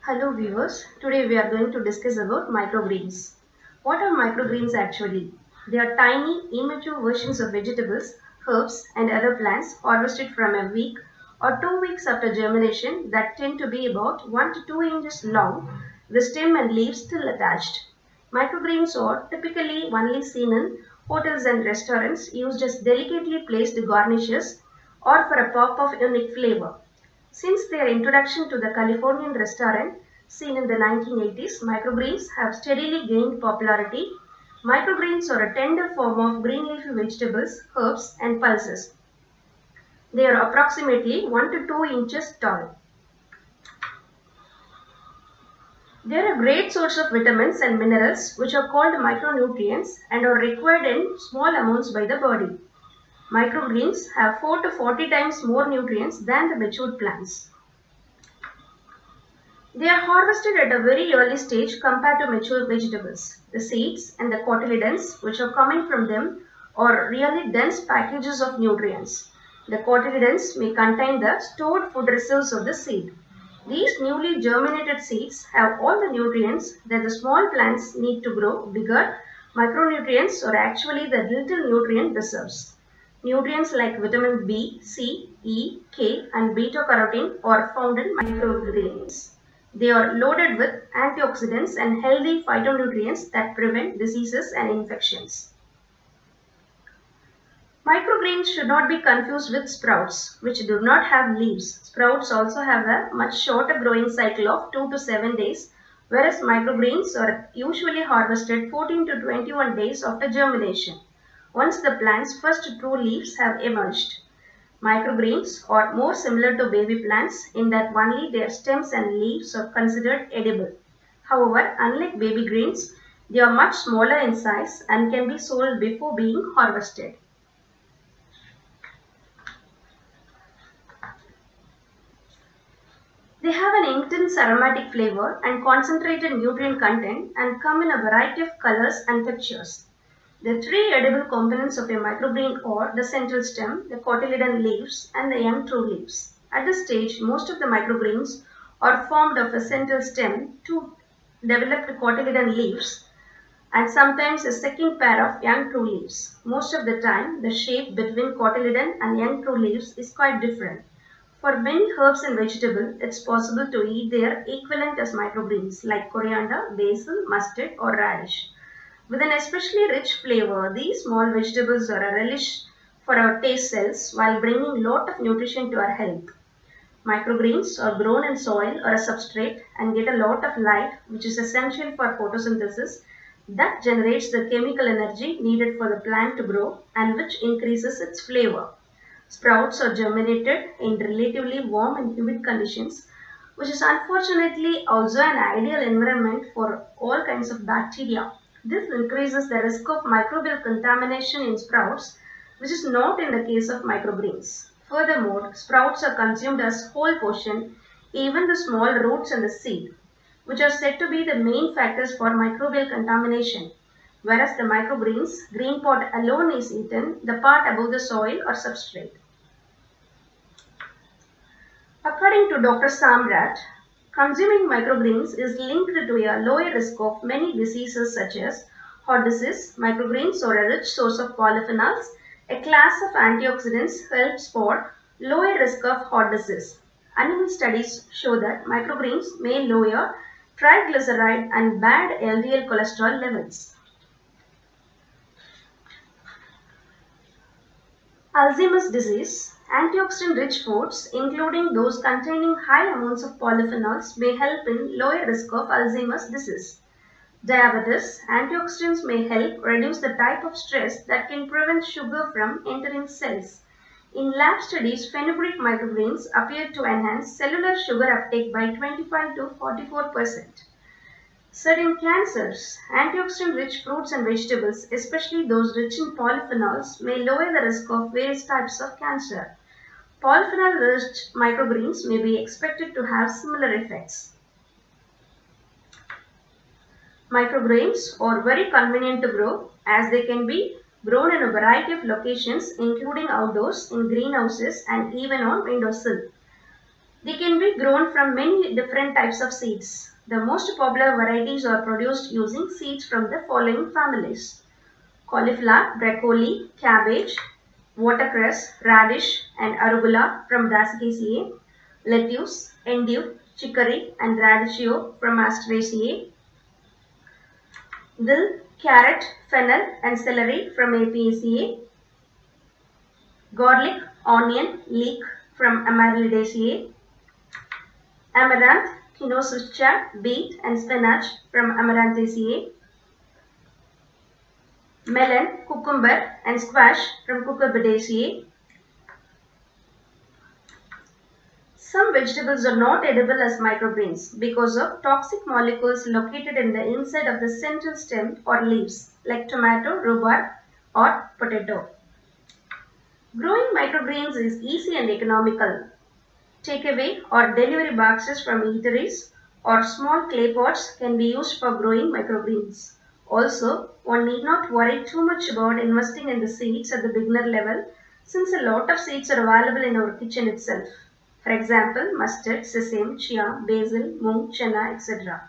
Hello viewers, today we are going to discuss about microgreens. What are microgreens actually? They are tiny, immature versions of vegetables, herbs and other plants harvested from a week or 2 weeks after germination that tend to be about 1 to 2 inches long, with stem and leaves still attached. Microgreens are typically only seen in hotels and restaurants, used as delicately placed garnishes or for a pop of unique flavor. Since their introduction to the Californian restaurant scene in the 1980s, microgreens have steadily gained popularity. Microgreens are a tender form of green leafy vegetables, herbs, and pulses. They are approximately 1 to 2 inches tall. They are a great source of vitamins and minerals which are called micronutrients and are required in small amounts by the body. Microgreens have 4 to 40 times more nutrients than the matured plants. They are harvested at a very early stage compared to mature vegetables. The seeds and the cotyledons which are coming from them are really dense packages of nutrients. The cotyledons may contain the stored food reserves of the seed. These newly germinated seeds have all the nutrients that the small plants need to grow bigger. Micronutrients are actually the little nutrient reserves. Nutrients like vitamin B, C, E, K and beta-carotene are found in microgreens. They are loaded with antioxidants and healthy phytonutrients that prevent diseases and infections. Microgreens should not be confused with sprouts, which do not have leaves. Sprouts also have a much shorter growing cycle of 2 to 7 days, whereas microgreens are usually harvested 14 to 21 days after germination, once the plant's first true leaves have emerged. Microgreens are more similar to baby plants in that only their stems and leaves are considered edible. However, unlike baby greens, they are much smaller in size and can be sold before being harvested. They have an intense aromatic flavor and concentrated nutrient content and come in a variety of colors and textures. The three edible components of a microgreen are the central stem, the cotyledon leaves, and the young true leaves. At this stage, most of the microgreens are formed of a central stem, two developed cotyledon leaves, and sometimes a second pair of young true leaves. Most of the time, the shape between cotyledon and young true leaves is quite different. For many herbs and vegetables, it's possible to eat their equivalent as microgreens like coriander, basil, mustard, or radish. With an especially rich flavor, these small vegetables are a relish for our taste cells while bringing lot of nutrition to our health. Microgreens are grown in soil or a substrate and get a lot of light, which is essential for photosynthesis that generates the chemical energy needed for the plant to grow and which increases its flavor. Sprouts are germinated in relatively warm and humid conditions, which is unfortunately also an ideal environment for all kinds of bacteria. This increases the risk of microbial contamination in sprouts, which is not in the case of microgreens. Furthermore, sprouts are consumed as whole portion, even the small roots and the seed, which are said to be the main factors for microbial contamination. Whereas the microgreens, green pod alone is eaten, the part above the soil or substrate. According to Dr. Samrat, consuming microgreens is linked to a lower risk of many diseases such as heart disease. Microgreens are a rich source of polyphenols, a class of antioxidants helps for lower risk of heart disease. Animal studies show that microgreens may lower triglyceride and bad LDL cholesterol levels. Alzheimer's disease. Antioxidant-rich foods, including those containing high amounts of polyphenols, may help in lower risk of Alzheimer's disease. Diabetes. Antioxidants may help reduce the type of stress that can prevent sugar from entering cells. In lab studies, fenugreek microgreens appear to enhance cellular sugar uptake by 25 to 44%. Certain cancers, antioxidant-rich fruits and vegetables, especially those rich in polyphenols, may lower the risk of various types of cancer. Polyphenol-rich microgreens may be expected to have similar effects. Microgreens are very convenient to grow as they can be grown in a variety of locations including outdoors, in greenhouses and even on windowsill. They can be grown from many different types of seeds. The most popular varieties are produced using seeds from the following families: cauliflower, broccoli, cabbage, watercress, radish, and arugula from Brassicaceae, lettuce, endive, chicory, and radicchio from Asteraceae, dill, carrot, fennel, and celery from Apiaceae, garlic, onion, leek from Amaryllidaceae, amaranth, quinoa, beet, and spinach from Amaranthaceae, melon, cucumber, and squash from Cucurbidaceae. Some vegetables are not edible as microgreens because of toxic molecules located in the inside of the central stem or leaves, like tomato, rhubarb, or potato. Growing microgreens is easy and economical. Takeaway or delivery boxes from eateries or small clay pots can be used for growing microgreens. Also, one need not worry too much about investing in the seeds at the beginner level, since a lot of seeds are available in our kitchen itself. For example, mustard, sesame, chia, basil, moong, chana, etc.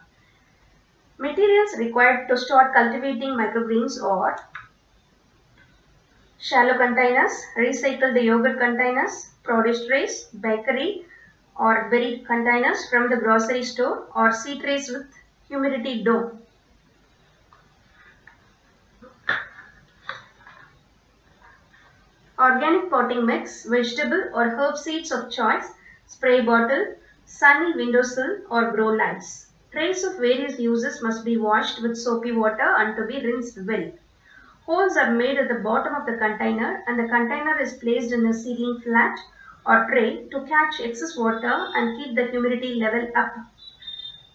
Materials required to start cultivating microgreens are shallow containers, recycled yogurt containers, produce trays, bakery or berry containers from the grocery store, or seed trays with humidity dome. Organic potting mix, vegetable or herb seeds of choice, spray bottle, sunny windowsill or grow lights. Trays of various uses must be washed with soapy water and to be rinsed well. Holes are made at the bottom of the container, and the container is placed in a sealing flat or tray to catch excess water and keep the humidity level up.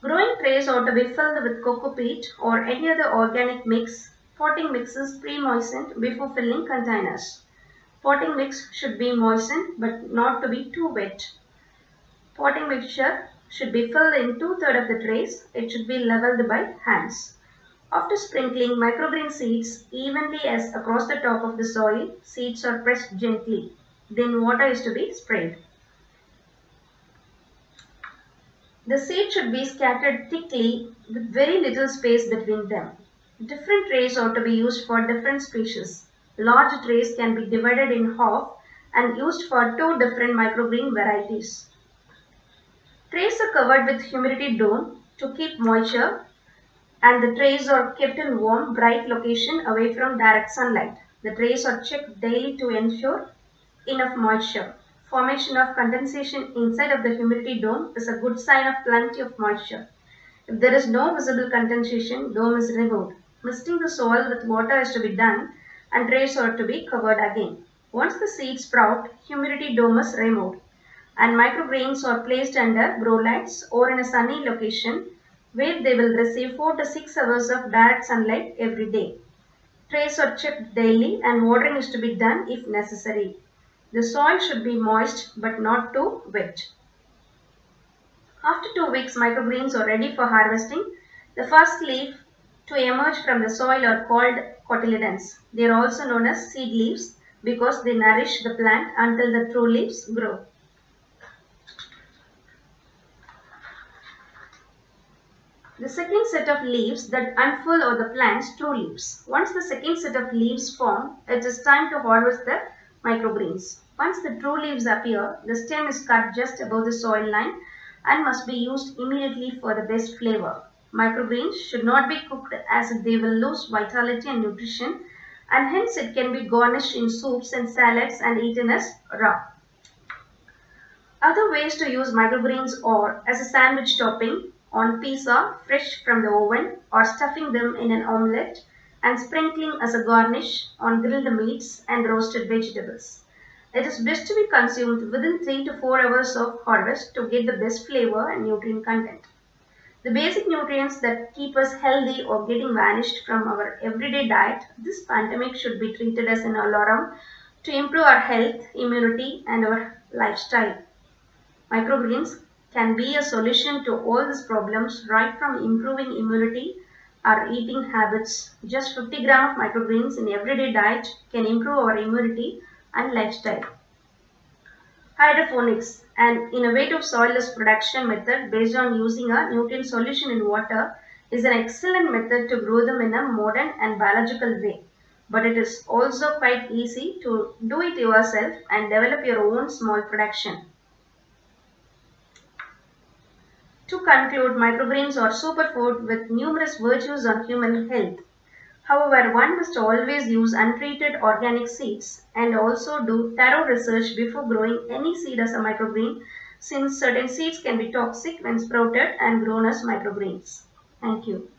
Growing trays ought to be filled with coco peat or any other organic mix. Potting mix is pre-moistened before filling containers. Potting mix should be moistened but not to be too wet. Potting mixture should be filled in 2/3 of the trays. It should be leveled by hands. After sprinkling microgreen seeds evenly as across the top of the soil, seeds are pressed gently. Then water is to be sprayed. The seeds should be scattered thickly with very little space between them. Different trays ought to be used for different species. Large trays can be divided in half and used for 2 different microgreen varieties. Trays are covered with humidity dome to keep moisture, and the trays are kept in warm, bright location away from direct sunlight. The trays are checked daily to ensure enough moisture. Formation of condensation inside of the humidity dome is a good sign of plenty of moisture. If there is no visible condensation, dome is removed. Misting the soil with water is to be done, and trays are to be covered again. Once the seeds sprout, humidity dome is removed, and microgreens are placed under grow lights or in a sunny location where they will receive 4 to 6 hours of direct sunlight every day. Trays are checked daily and watering is to be done if necessary. The soil should be moist but not too wet. After 2 weeks, microgreens are ready for harvesting. The first leaf to emerge from the soil are called cotyledons. They are also known as seed leaves because they nourish the plant until the true leaves grow. The second set of leaves that unfurl are the plant's true leaves. Once the second set of leaves form, it is time to harvest the microgreens. Once the true leaves appear, the stem is cut just above the soil line and must be used immediately for the best flavor. Microgreens should not be cooked as they will lose vitality and nutrition, and hence it can be garnished in soups and salads and eaten as raw. Other ways to use microgreens are as a sandwich topping on pizza fresh from the oven, or stuffing them in an omelette and sprinkling as a garnish on grilled meats and roasted vegetables. It is best to be consumed within 3 to 4 hours of harvest to get the best flavor and nutrient content. The basic nutrients that keep us healthy are getting vanished from our everyday diet. This pandemic should be treated as an alarm to improve our health, immunity, and our lifestyle. Microgreens can be a solution to all these problems, right from improving immunity or eating habits. Just 50 grams of microgreens in everyday diet can improve our immunity and lifestyle. Hydroponics. An innovative soilless production method based on using a nutrient solution in water is an excellent method to grow them in a modern and biological way. But it is also quite easy to do it yourself and develop your own small production. To conclude, microgreens are superfood with numerous virtues on human health. However, one must always use untreated organic seeds and also do thorough research before growing any seed as a microgreen, since certain seeds can be toxic when sprouted and grown as microgreens. Thank you.